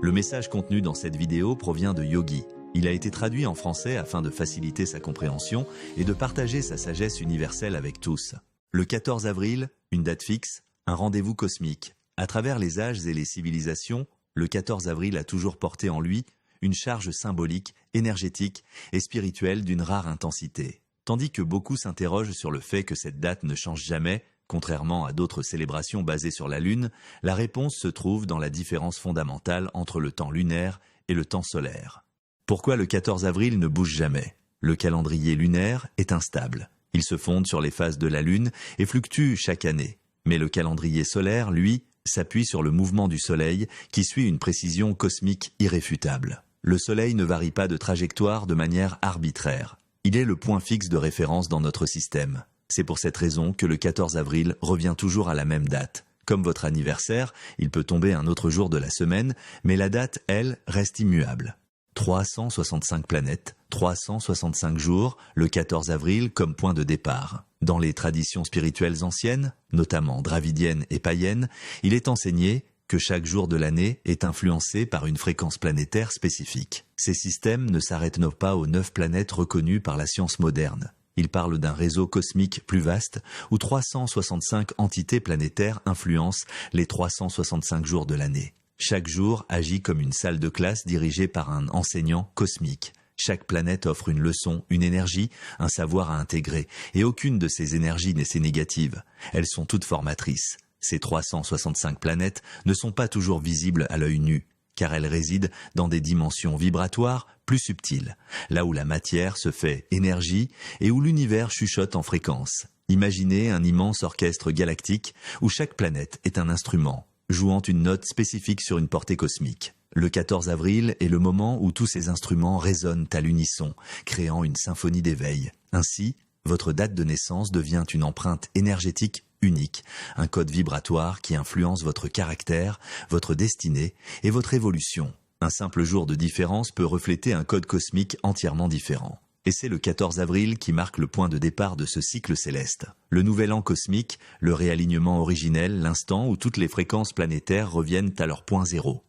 Le message contenu dans cette vidéo provient de Yogi. Il a été traduit en français afin de faciliter sa compréhension et de partager sa sagesse universelle avec tous. Le 14 avril, une date fixe, un rendez-vous cosmique. À travers les âges et les civilisations, le 14 avril a toujours porté en lui une charge symbolique, énergétique et spirituelle d'une rare intensité. Tandis que beaucoup s'interrogent sur le fait que cette date ne change jamais, contrairement à d'autres célébrations basées sur la Lune, la réponse se trouve dans la différence fondamentale entre le temps lunaire et le temps solaire. Pourquoi le 14 avril ne bouge jamais? Le calendrier lunaire est instable. Il se fonde sur les phases de la Lune et fluctue chaque année. Mais le calendrier solaire, lui, s'appuie sur le mouvement du Soleil qui suit une précision cosmique irréfutable. Le Soleil ne varie pas de trajectoire de manière arbitraire. Il est le point fixe de référence dans notre système. C'est pour cette raison que le 14 avril revient toujours à la même date. Comme votre anniversaire, il peut tomber un autre jour de la semaine, mais la date, elle, reste immuable. 365 planètes, 365 jours, le 14 avril comme point de départ. Dans les traditions spirituelles anciennes, notamment dravidiennes et païennes, il est enseigné que chaque jour de l'année est influencé par une fréquence planétaire spécifique. Ces systèmes ne s'arrêtent pas aux 9 planètes reconnues par la science moderne. Ils parlent d'un réseau cosmique plus vaste où 365 entités planétaires influencent les 365 jours de l'année. Chaque jour agit comme une salle de classe dirigée par un enseignant cosmique. Chaque planète offre une leçon, une énergie, un savoir à intégrer, et aucune de ces énergies n'est négative. Elles sont toutes formatrices. Ces 365 planètes ne sont pas toujours visibles à l'œil nu, car elles résident dans des dimensions vibratoires plus subtiles, là où la matière se fait énergie et où l'univers chuchote en fréquence. Imaginez un immense orchestre galactique où chaque planète est un instrument, jouant une note spécifique sur une portée cosmique. Le 14 avril est le moment où tous ces instruments résonnent à l'unisson, créant une symphonie d'éveil. Ainsi, votre date de naissance devient une empreinte énergétique unique, un code vibratoire qui influence votre caractère, votre destinée et votre évolution. Un simple jour de différence peut refléter un code cosmique entièrement différent. Et c'est le 14 avril qui marque le point de départ de ce cycle céleste. Le nouvel an cosmique, le réalignement originel, l'instant où toutes les fréquences planétaires reviennent à leur point zéro.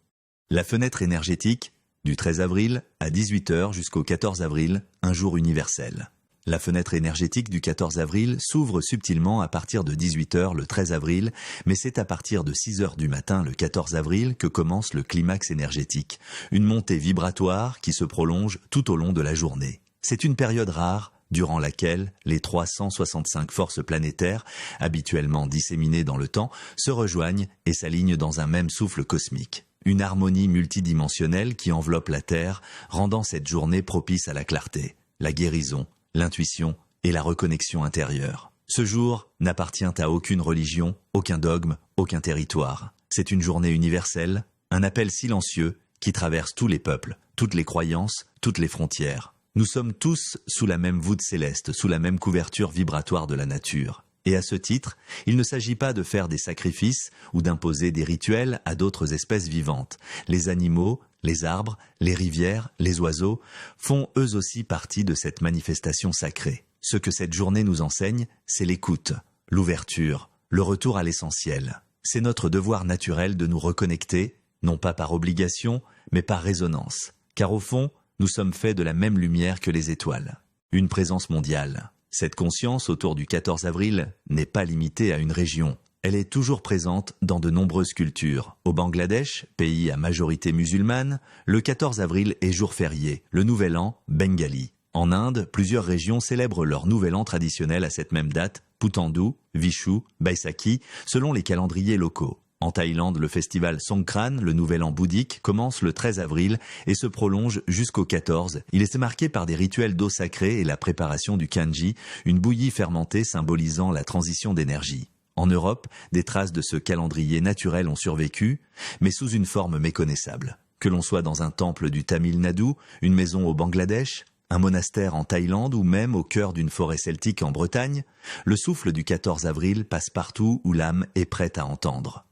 La fenêtre énergétique, du 13 avril à 18h jusqu'au 14 avril, un jour universel. La fenêtre énergétique du 14 avril s'ouvre subtilement à partir de 18h le 13 avril, mais c'est à partir de 6h du matin le 14 avril que commence le climax énergétique, une montée vibratoire qui se prolonge tout au long de la journée. C'est une période rare durant laquelle les 365 forces planétaires, habituellement disséminées dans le temps, se rejoignent et s'alignent dans un même souffle cosmique. Une harmonie multidimensionnelle qui enveloppe la Terre, rendant cette journée propice à la clarté, la guérison, l'intuition et la reconnexion intérieure. Ce jour n'appartient à aucune religion, aucun dogme, aucun territoire. C'est une journée universelle, un appel silencieux qui traverse tous les peuples, toutes les croyances, toutes les frontières. Nous sommes tous sous la même voûte céleste, sous la même couverture vibratoire de la nature. Et à ce titre, il ne s'agit pas de faire des sacrifices ou d'imposer des rituels à d'autres espèces vivantes. Les animaux, les arbres, les rivières, les oiseaux font eux aussi partie de cette manifestation sacrée. Ce que cette journée nous enseigne, c'est l'écoute, l'ouverture, le retour à l'essentiel. C'est notre devoir naturel de nous reconnecter, non pas par obligation, mais par résonance. Car au fond, nous sommes faits de la même lumière que les étoiles. Une présence mondiale. Cette conscience autour du 14 avril n'est pas limitée à une région. Elle est toujours présente dans de nombreuses cultures. Au Bangladesh, pays à majorité musulmane, le 14 avril est jour férié, le nouvel an bengali. En Inde, plusieurs régions célèbrent leur nouvel an traditionnel à cette même date, Putandu, Vishu, Baisakhi, selon les calendriers locaux. En Thaïlande, le festival Songkran, le nouvel an bouddhique, commence le 13 avril et se prolonge jusqu'au 14. Il est marqué par des rituels d'eau sacrée et la préparation du kanji, une bouillie fermentée symbolisant la transition d'énergie. En Europe, des traces de ce calendrier naturel ont survécu, mais sous une forme méconnaissable. Que l'on soit dans un temple du Tamil Nadu, une maison au Bangladesh, un monastère en Thaïlande ou même au cœur d'une forêt celtique en Bretagne, le souffle du 14 avril passe partout où l'âme est prête à entendre.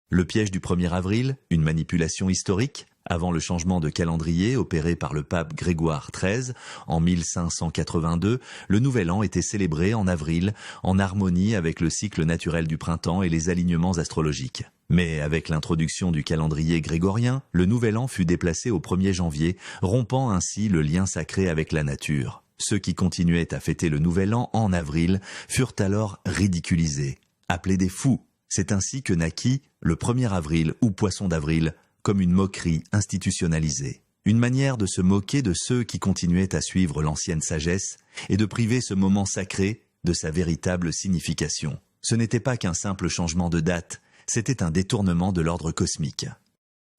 Le piège du 1er avril, une manipulation historique. Avant le changement de calendrier opéré par le pape Grégoire XIII en 1582, le Nouvel An était célébré en avril, en harmonie avec le cycle naturel du printemps et les alignements astrologiques. Mais avec l'introduction du calendrier grégorien, le Nouvel An fut déplacé au 1er janvier, rompant ainsi le lien sacré avec la nature. Ceux qui continuaient à fêter le Nouvel An en avril furent alors ridiculisés, appelés des fous. C'est ainsi que naquit le 1er avril ou poisson d'avril, comme une moquerie institutionnalisée. Une manière de se moquer de ceux qui continuaient à suivre l'ancienne sagesse et de priver ce moment sacré de sa véritable signification. Ce n'était pas qu'un simple changement de date, c'était un détournement de l'ordre cosmique.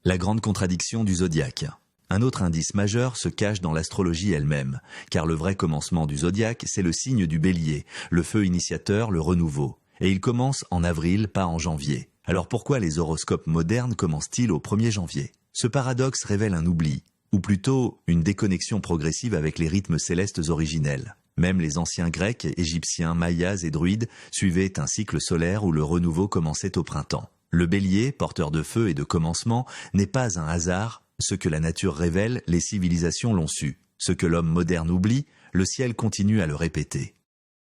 La grande contradiction du zodiaque. Un autre indice majeur se cache dans l'astrologie elle-même, car le vrai commencement du zodiaque, c'est le signe du bélier, le feu initiateur, le renouveau. Et il commence en avril, pas en janvier. Alors pourquoi les horoscopes modernes commencent-ils au 1er janvier? Ce paradoxe révèle un oubli, ou plutôt une déconnexion progressive avec les rythmes célestes originels. Même les anciens Grecs, Égyptiens, Mayas et Druides suivaient un cycle solaire où le renouveau commençait au printemps. Le bélier, porteur de feu et de commencement, n'est pas un hasard. Ce que la nature révèle, les civilisations l'ont su. Ce que l'homme moderne oublie, le ciel continue à le répéter.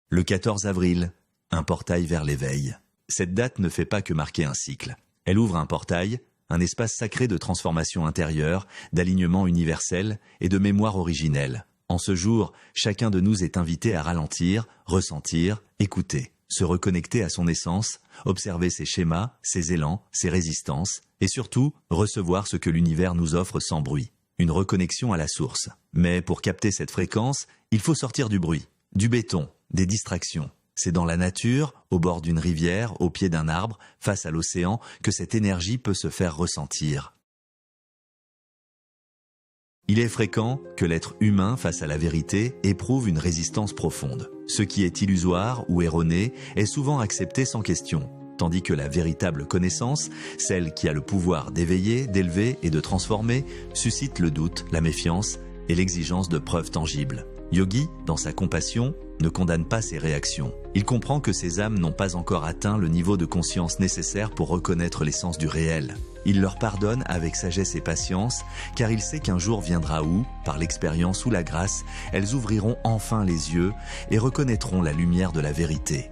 Le 14 avril, un portail vers l'éveil. Cette date ne fait pas que marquer un cycle. Elle ouvre un portail, un espace sacré de transformation intérieure, d'alignement universel et de mémoire originelle. En ce jour, chacun de nous est invité à ralentir, ressentir, écouter, se reconnecter à son essence, observer ses schémas, ses élans, ses résistances, et surtout, recevoir ce que l'univers nous offre sans bruit. Une reconnexion à la source. Mais pour capter cette fréquence, il faut sortir du bruit, du béton, des distractions. C'est dans la nature, au bord d'une rivière, au pied d'un arbre, face à l'océan, que cette énergie peut se faire ressentir. Il est fréquent que l'être humain, face à la vérité, éprouve une résistance profonde. Ce qui est illusoire ou erroné est souvent accepté sans question, tandis que la véritable connaissance, celle qui a le pouvoir d'éveiller, d'élever et de transformer, suscite le doute, la méfiance et l'exigence de preuves tangibles. Yogi, dans sa compassion, ne condamne pas ses réactions. Il comprend que ces âmes n'ont pas encore atteint le niveau de conscience nécessaire pour reconnaître l'essence du réel. Il leur pardonne avec sagesse et patience, car il sait qu'un jour viendra où, par l'expérience ou la grâce, elles ouvriront enfin les yeux et reconnaîtront la lumière de la vérité.